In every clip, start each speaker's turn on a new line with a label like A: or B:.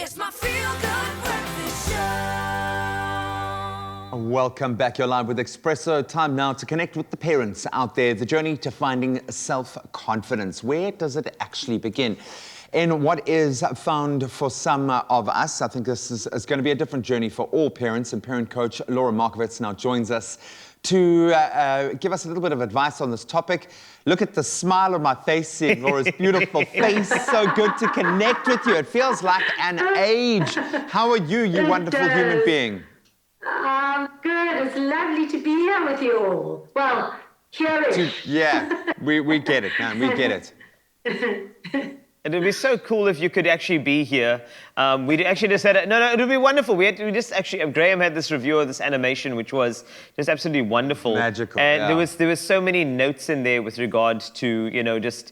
A: It's my feel-good breakfast show.
B: Welcome back. You're live with Expresso. Time now to connect with the parents out there. The journey to finding self-confidence. Where does it actually begin? In what is found for some of us, I think this is going to be a different journey for all parents. And parent coach Laura Markovitz now joins us to give us a little bit of advice on this topic. Look at the smile on my face, seeing Laura's beautiful face. So good to connect with you. It feels like an age. How are you, you wonderful human being?
C: Good. It's lovely to be here with you all. Well, here-ish.
B: Yeah, we get it, man. We get it.
D: It would be so cool if you could actually be here. We actually just had it would be wonderful. Graham had this review of this animation, which was just absolutely wonderful.
B: Magical,
D: and
B: yeah.
D: there was so many notes in there with regard to, this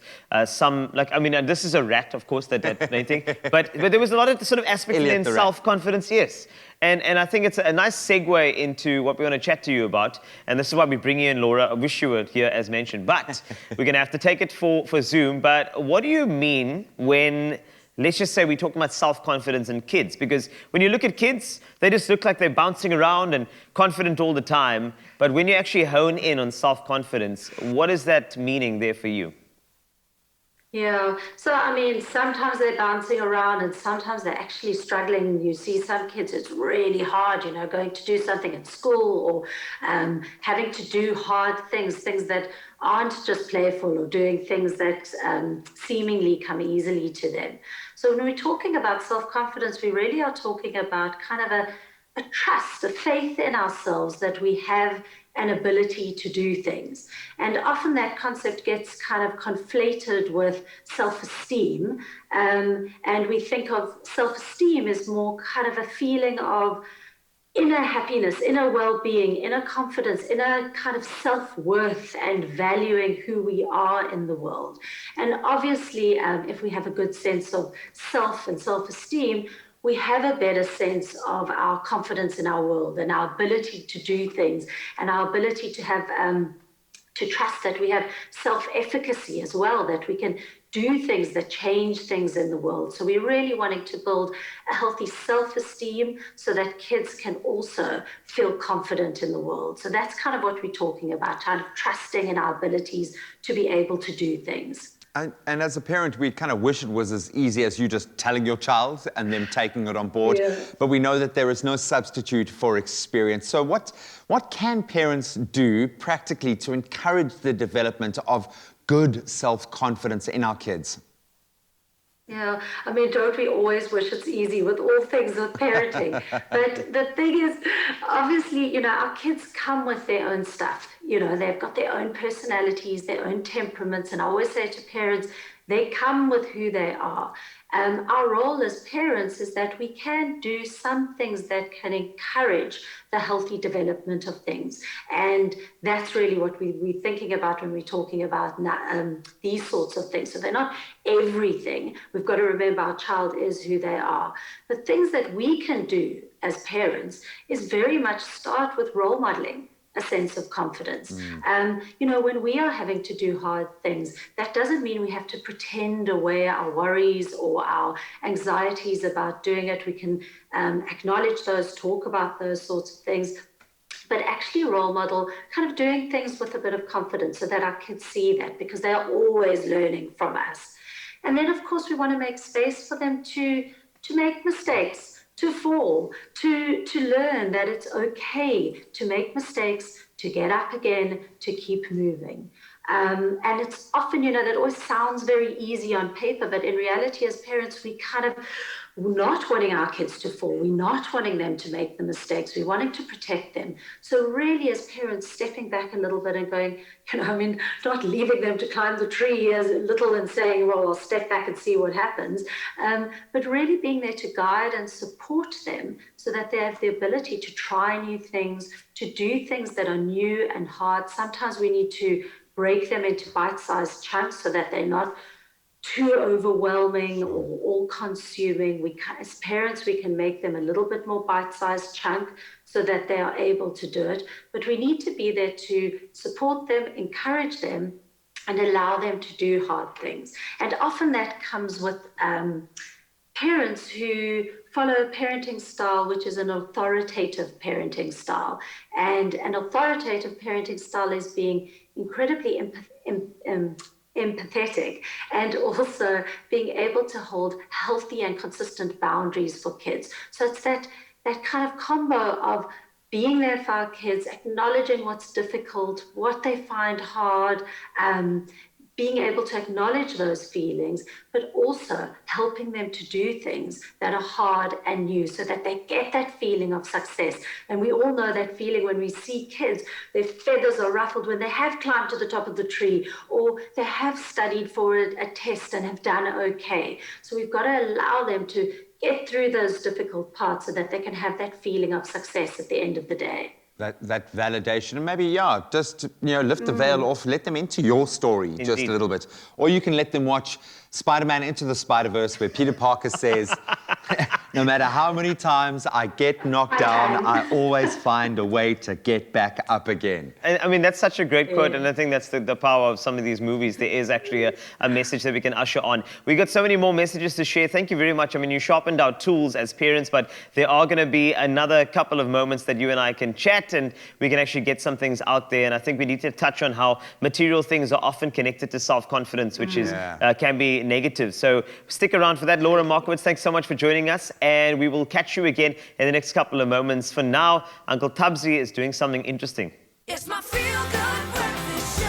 D: is a rat, of course, that thing. But there was a lot of sort of aspects in self-confidence, yes. And I think it's a nice segue into what we want to chat to you about. And this is why we bring you in, Laura. I wish you were here, as mentioned. But we're going to have to take it for Zoom. But what do you mean when, let's just say, we're talking about self-confidence in kids? Because when you look at kids, they just look like they're bouncing around and confident all the time. But when you actually hone in on self-confidence, what is that meaning there for you?
C: Yeah. So, I mean, sometimes they're bouncing around and sometimes they're actually struggling. You see some kids, it's really hard, going to do something at school or having to do hard things that aren't just playful, or doing things that seemingly come easily to them. So when we're talking about self-confidence, we really are talking about kind of a trust, a faith in ourselves that we have an ability to do things. And often that concept gets kind of conflated with self-esteem. And we think of self-esteem as more kind of a feeling of inner happiness, inner well-being, inner confidence, inner kind of self-worth and valuing who we are in the world. And obviously, if we have a good sense of self and self-esteem, we have a better sense of our confidence in our world and our ability to do things and our ability to have, to trust that we have self-efficacy as well, that we can do things that change things in the world. So we're really wanting to build a healthy self-esteem so that kids can also feel confident in the world. So that's kind of what we're talking about, kind of trusting in our abilities to be able to do things.
B: And as a parent, we kind of wish it was as easy as you just telling your child and them taking it on board. Yeah. But we know that there is no substitute for experience. So what can parents do practically to encourage the development of good self-confidence in our kids?
C: Yeah, I mean, don't we always wish it's easy with all things with parenting? But the thing is, obviously, our kids come with their own stuff. They've got their own personalities, their own temperaments. And I always say to parents, they come with who they are. Our role as parents is that we can do some things that can encourage the healthy development of things. And that's really what we're thinking about when we're talking about these sorts of things. So they're not everything. We've got to remember our child is who they are. The things that we can do as parents is very much start with role modeling a sense of confidence. When we are having to do hard things, that doesn't mean we have to pretend away our worries or our anxieties about doing it. We can acknowledge those, talk about those sorts of things, but actually role model kind of doing things with a bit of confidence so that our kids see that, because they are always learning from us. And then, of course, we want to make space for them to make mistakes, to fall, to learn that it's okay to make mistakes, to get up again, to keep moving. And it's often, that always sounds very easy on paper, but in reality, as parents, we kind of not wanting our kids to fall. We're not wanting them to make the mistakes. We're wanting to protect them. So really, as parents, stepping back a little bit and going, not leaving them to climb the tree as little and saying, well, I'll step back and see what happens. But really being there to guide and support them so that they have the ability to try new things, to do things that are new and hard. Sometimes we need to break them into bite-sized chunks so that they're not too overwhelming or all-consuming. As parents, we can make them a little bit more bite-sized chunk so that they are able to do it. But we need to be there to support them, encourage them, and allow them to do hard things. And often that comes with parents who follow a parenting style which is an authoritative parenting style. And an authoritative parenting style is being incredibly empathetic, and also being able to hold healthy and consistent boundaries for kids. So it's that kind of combo of being there for our kids, acknowledging what's difficult, what they find hard, being able to acknowledge those feelings, but also helping them to do things that are hard and new so that they get that feeling of success. And we all know that feeling when we see kids, their feathers are ruffled when they have climbed to the top of the tree, or they have studied for a test and have done okay. So we've got to allow them to get through those difficult parts so that they can have that feeling of success at the end of the day.
B: That validation, and maybe, just, lift the veil off, let them into your story just a little bit. Or you can let them watch Spider-Man Into the Spider-Verse, where Peter Parker says, no matter how many times I get knocked down, I always find a way to get back up again.
D: And, I mean, that's such a great quote, and I think that's the power of some of these movies. There is actually a message that we can usher on. We got so many more messages to share. Thank you very much. I mean, you sharpened our tools as parents, but there are going to be another couple of moments that you and I can chat, and we can actually get some things out there. And I think we need to touch on how material things are often connected to self-confidence, which is can be negative. So stick around for that. Laura Markowitz, thanks so much for joining us, and we will catch you again in the next couple of moments. For now, Uncle Tabzi is doing something interesting.
A: It's my feel-good breakfast show.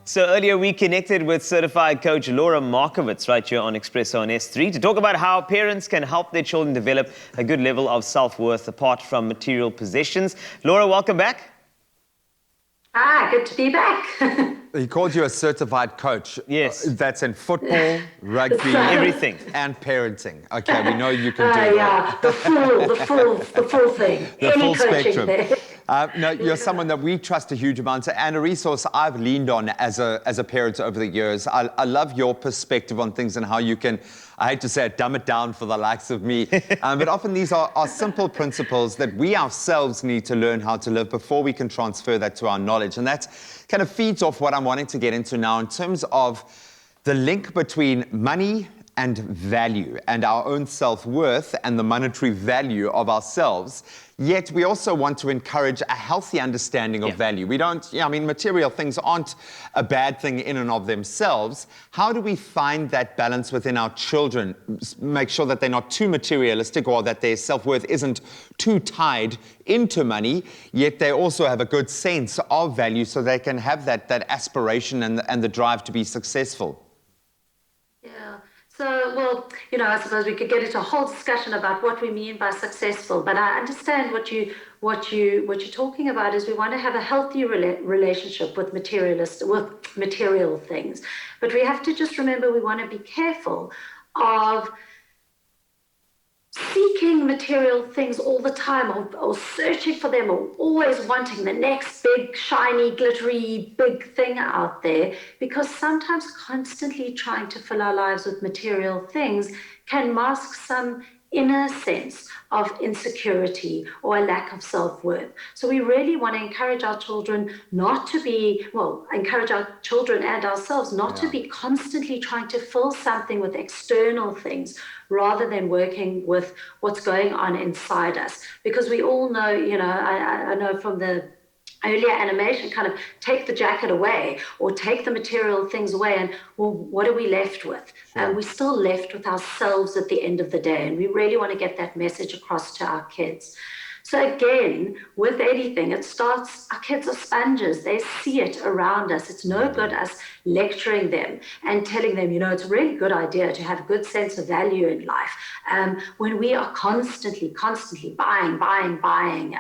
D: So earlier we connected with certified coach Laura Markowitz right here on Expresso on S3 to talk about how parents can help their children develop a good level of self-worth apart from material possessions. Laura, welcome back.
C: Good to be back.
B: He called you a certified coach.
D: Yes.
B: That's in football, rugby,
D: Everything.
B: and parenting. Okay, we know you can do that.
C: Yeah, the full thing.
B: The
C: Any
B: full
C: coaching
B: spectrum.
C: there.
B: No, you're someone that we trust a huge amount, and a resource I've leaned on as a parent over the years. I love your perspective on things and how you can, I hate to say it, dumb it down for the likes of me. But often these are simple principles that we ourselves need to learn how to live before we can transfer that to our knowledge. And that kind of feeds off what I'm wanting to get into now in terms of the link between money and value and our own self-worth and the monetary value of ourselves. Yet we also want to encourage a healthy understanding of value. We don't, material things aren't a bad thing in and of themselves. How do we find that balance within our children? Make sure that they're not too materialistic or that their self-worth isn't too tied into money, yet they also have a good sense of value so they can have that aspiration and the drive to be successful.
C: Yeah. So, well, I suppose we could get into a whole discussion about what we mean by successful, but I understand what you're talking about is we want to have a healthy relationship with material things, but we have to just remember we want to be careful of seeking material things all the time or searching for them or always wanting the next big, shiny, glittery, big thing out there, because sometimes constantly trying to fill our lives with material things can mask some inner sense of insecurity or a lack of self-worth. So we really want to encourage our children encourage our children and ourselves not to be constantly trying to fill something with external things rather than working with what's going on inside us. Because we all know, I know from the earlier animation, kind of take the jacket away or take the material things away, and well, what are we left with? And we're still left with ourselves at the end of the day, and we really want to get that message across to our kids. So again, with anything, it starts, our kids are sponges. They see it around us. It's no good us lecturing them and telling them, it's a really good idea to have a good sense of value in life. When we are constantly buying,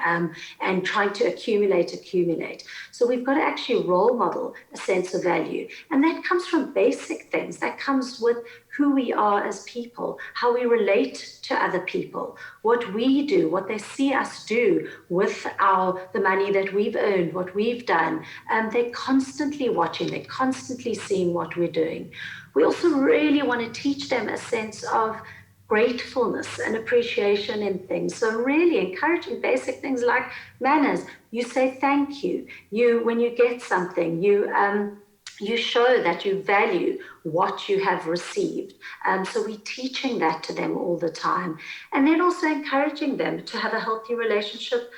C: and trying to accumulate. So we've got to actually role model a sense of value. And that comes from basic things. That comes with who we are as people, how we relate to other people, what we do, what they see us do with the money that we've earned, what we've done. They're constantly watching, they're constantly seeing what we're doing. We also really want to teach them a sense of gratefulness and appreciation in things. So really encouraging basic things like manners. You say thank you. When you get something, you you show that you value what you have received. So we're teaching that to them all the time. And then also encouraging them to have a healthy relationship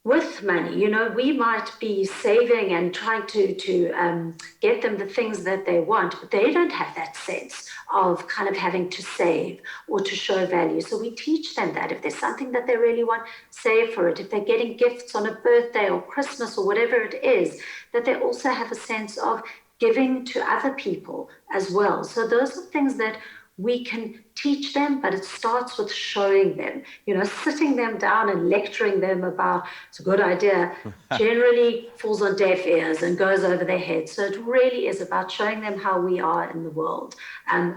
C: with money. You know, we might be saving and trying to get them the things that they want, but they don't have that sense of kind of having to save or to show value. So we teach them that if there's something that they really want, save for it. If they're getting gifts on a birthday or Christmas or whatever it is, that they also have a sense of giving to other people as well. So those are things that we can teach them, but it starts with showing them. You know, sitting them down and lecturing them about it's a good idea generally falls on deaf ears and goes over their heads. So it really is about showing them how we are in the world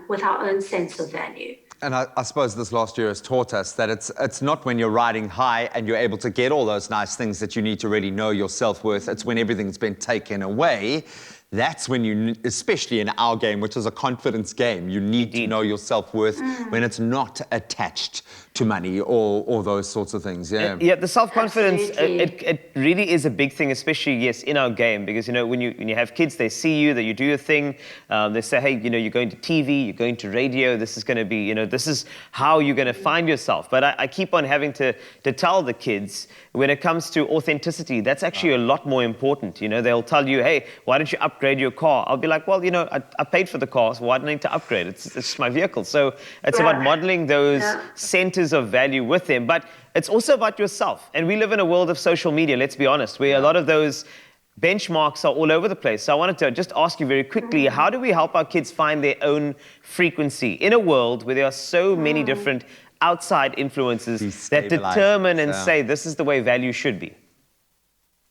C: with our own sense of value.
B: And I suppose this last year has taught us that it's not when you're riding high and you're able to get all those nice things that you need to really know your self-worth. It's when everything's been taken away. That's when you, especially in our game, which is a confidence game, you need to know your self-worth when it's not attached to money or those sorts of things. Yeah.
D: Yeah, the self-confidence, it really is a big thing, especially, yes, in our game, because, you know, when you have kids, they see you, that you do your thing, they say, hey, you know, you're going to TV, you're going to radio, this is going to be, you know, this is how you're going to find yourself. But I keep on having to tell the kids, when it comes to authenticity, that's actually a lot more important. You know, they'll tell you, hey, why don't you upgrade your car? I'll be like, well, you know, I paid for the car, so why do I need to upgrade? It's my vehicle. So it's about modeling those centers of value with them. But it's also about yourself. And we live in a world of social media, let's be honest, where a lot of those benchmarks are all over the place. So I wanted to just ask you very quickly, how do we help our kids find their own frequency in a world where there are so many different outside influences that determine and say this is the way value should be?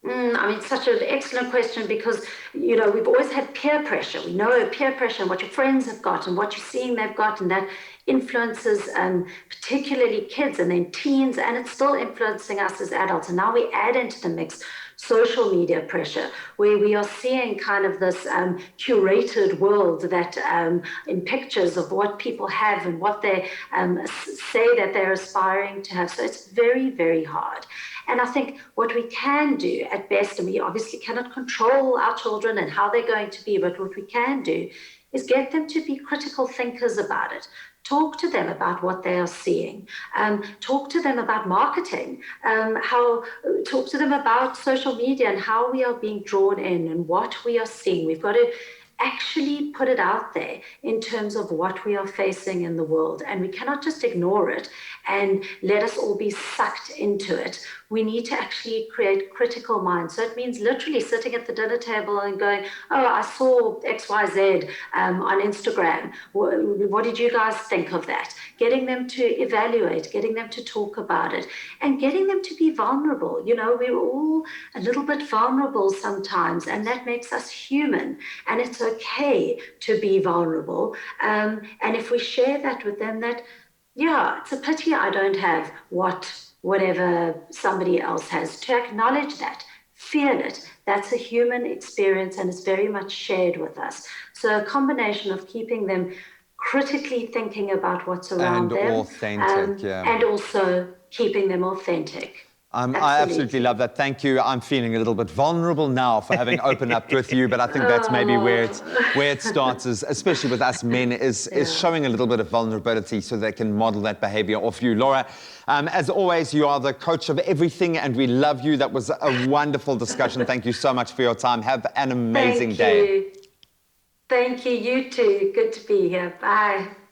C: I mean, such an excellent question because, you know, we've always had peer pressure. We know peer pressure and what your friends have got and what you're seeing they've got, and that influences particularly kids and then teens, and it's still influencing us as adults. And now we add into the mix social media pressure, where we are seeing kind of this curated world that in pictures of what people have and what they say that they're aspiring to have. So it's very, very hard. And I think what we can do at best, and we obviously cannot control our children and how they're going to be, but what we can do is get them to be critical thinkers about it. Talk to them about what they are seeing. Talk to them about marketing. Talk to them about social media and how we are being drawn in and what we are seeing. We've got to actually put it out there in terms of what we are facing in the world. And we cannot just ignore it and let us all be sucked into it. We need to actually create critical minds. So it means literally sitting at the dinner table and going, oh, I saw XYZ on Instagram. What did you guys think of that? Getting them to evaluate, getting them to talk about it, and getting them to be vulnerable. You know, we're all a little bit vulnerable sometimes, and that makes us human. And it's okay to be vulnerable. And if we share that with them, that, yeah, it's a pity I don't have whatever somebody else has. To acknowledge that, feel it. That's a human experience, and it's very much shared with us. So a combination of keeping them critically thinking about what's around them.
B: And authentic,
C: and also keeping them authentic.
B: I absolutely love that. Thank you. I'm feeling a little bit vulnerable now for having opened up with you, but I think that's maybe where it starts, is, especially with us men, is showing a little bit of vulnerability so they can model that behavior off you. Laura, as always, you are the coach of everything, and we love you. That was a wonderful discussion. Thank you so much for your time. Have an amazing day.
C: Thank you. You too. Good to be here. Bye.